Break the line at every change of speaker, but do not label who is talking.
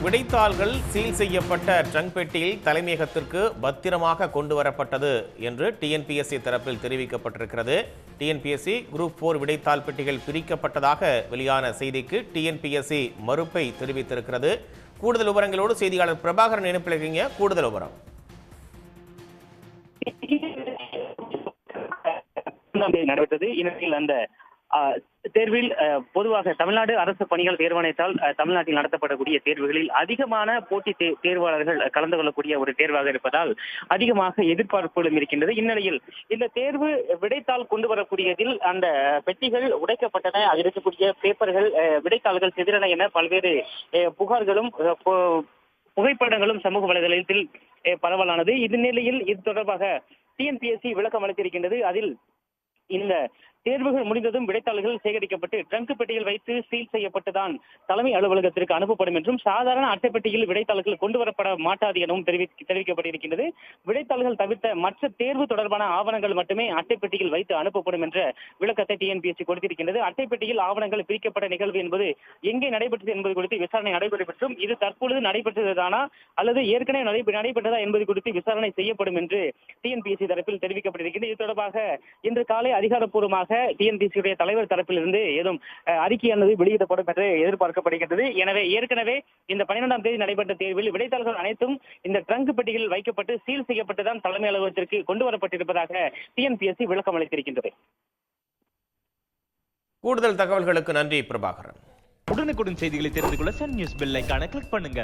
விடைத்தாள்கள் seal செய்யப்பட்ட trunk பெட்டியில் தலைமையகத்திற்கு பத்திரமாக கொண்டு வரப்பட்டது என்று டிஎன்பிஎஸ்சி தரப்பில் தெரிவிக்கப்பட்டிருக்கிறது. டிஎன்பிஎஸ்சி குரூப் 4 விடைத்தாள் பெட்டிகள் பிரிக்கப்பட்டதாக வெளியான செய்திக்கு டிஎன்பிஎஸ்சி மறுப்பை தெரிவித்திருக்கிறது. கூடுதல் விவரங்களோடு செய்தியாளர் பிரபாகரன் இணைப்பில் இருக்கீங்க. கூடுதல் விவரம்.
நடைபெற்றது. இந்நிலையில் அந்த தேர்வில் பொதுவாக தமிழ்நாடு அரசு பணிகள் தேர்வாணையத்தால் தமிழ்நாட்டில் நடத்தப்படக்கூடிய தேர்வுகளில் அதிகமான போட்டி தேர்வாளர்கள் கலந்து கொள்ளக்கூடிய ஒரு தேர்வாக இருப்பதால் அதிகமாக எதிர்பார்ப்புகளும் இருக்கின்றது. இந்நிலையில் இந்த தேர்வு விடைத்தாள் கொண்டு வரக்கூடியதில் அந்த பெட்டிகள் உடைக்கப்பட்டன, அதில் இருக்கக்கூடிய பேப்பர்கள் விடைத்தாள்கள் சிதறன என பல்வேறு புகார்களும் புகைப்படங்களும் சமூக வலைதளத்தில் பரவலானது. இந்நிலையில் இது தொடர்பாக டிஎன்பிஎஸ்சி விளக்கம் அளித்திருக்கின்றது. அதில் இந்த தேர்வுகள் முடிந்ததும் விடைத்தாள்கள் சேகரிக்கப்பட்டு ட்ரங்க் பெட்டியில் வைத்து சீல் செய்யப்பட்டுதான் தலைமை அலுவலகத்திற்கு அனுப்பப்படும் என்றும் சாதாரண அட்டைப்பெட்டியில் விடைத்தாள்கள் கொண்டு வரப்பட மாட்டாது எனவும் தெரிவிக்கப்பட்டிருக்கின்றது. விடைத்தாள்கள் தவிர்த்த மற்ற தேர்வு தொடர்பான ஆவணங்கள் மட்டுமே அட்டைப்பெட்டியில் வைத்து அனுப்பப்படும் என்ற விளக்கத்தை டிஎன்பிஎஸ்சி கொடுத்திருக்கின்றது. அட்டைப்பெட்டியில் ஆவணங்கள் பிரிக்கப்பட்ட நிகழ்வு என்பது எங்கே நடைபெற்றது என்பது குறித்து விசாரணை நடைபெற்றும் இது தற்பொழுது நடைபெற்றதுதானா அல்லது ஏற்கனவே நடைபெற்றதா என்பது குறித்து விசாரணை செய்யப்படும் என்று டிஎன்பிஎஸ்சி தரப்பில் தெரிவிக்கப்பட்டிருக்கிறது. இது தொடர்பாக இன்று காலை அதிகாரப்பூர்வமாக டிஎன்பிஎஸ்சி தலைவர் தரப்பிலிருந்து ஏதும் அறிக்கையானது வெளியிடப்படும் என்று எதிர்பார்க்கப்படுகிறது. எனவே ஏற்கனவே இந்த 12ஆம் தேதி நடைபெற்ற தேர்வில் விடைத்தாள்கள் அனைத்தும் இந்த ட்ரங்க் பெட்டிகளில் வைக்கப்பட்டு சீல் செய்யப்பட்டுதான் தலைமை அலுவலகத்திற்கு கொண்டு வரப்பட்டிருப்பதாக டிஎன்பிஎஸ்சி விளக்கம் அளித்திருக்கின்றது.
கூடுதல் தகவல்களுக்கு நன்றி பிரபாகரன்.
உடனுக்குடன் செய்திகளை தெரிந்து கொள்ள சன் நியூஸ் பெல் ஐகானை கிளிக் பண்ணுங்க.